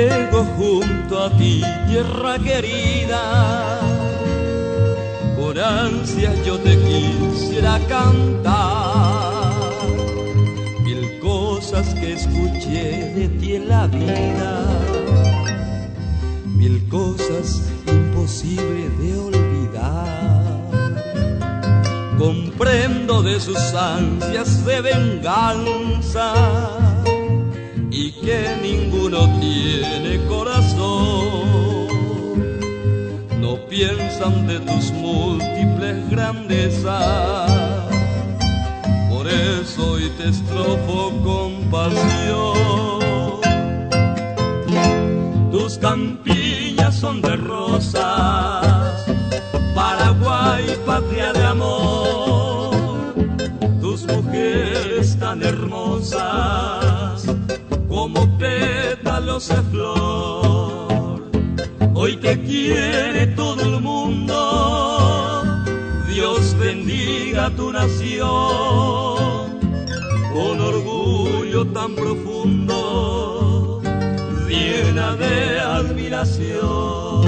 Llego junto a ti, tierra querida, con ansias yo te quisiera cantar mil cosas que escuché de ti en la vida, mil cosas imposibles de olvidar. Comprendo de sus ansias de venganza y que ninguno tiene corazón. No piensan de tus múltiples grandezas, por eso hoy te estrofo con pasión. Tus campiñas son de rosas, Paraguay, patria de amor. Tus mujeres tan hermosas como pétalos de flor. Hoy te quiere todo el mundo, Dios bendiga tu nación. Con orgullo tan profundo, llena de admiración.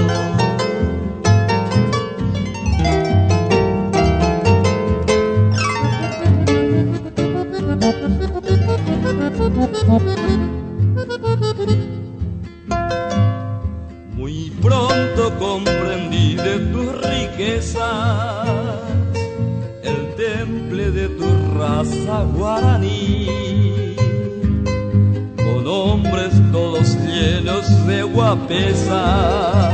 Muy pronto comprendí de tus riquezas el temple de tu raza guaraní, con hombres todos llenos de guapesas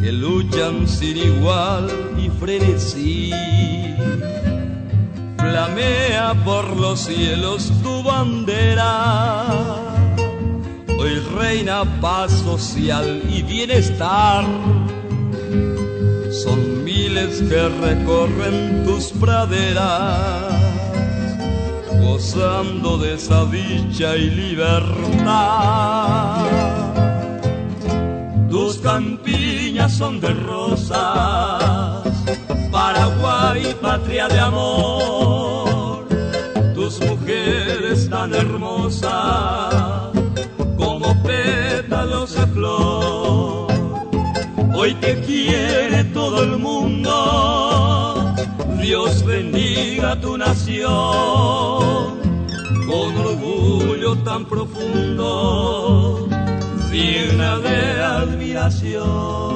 que luchan sin igual y frenesí. Flamea por los cielos tu bandera, hoy reina paz social y bienestar. Son miles que recorren tus praderas, gozando de esa dicha y libertad. Tus campiñas son de rosas, Paraguay, patria de amor. Tus mujeres tan hermosas como pétalos de flor. Hoy te quiere todo el mundo, Dios bendiga tu nación. Con orgullo tan profundo, llena de admiración.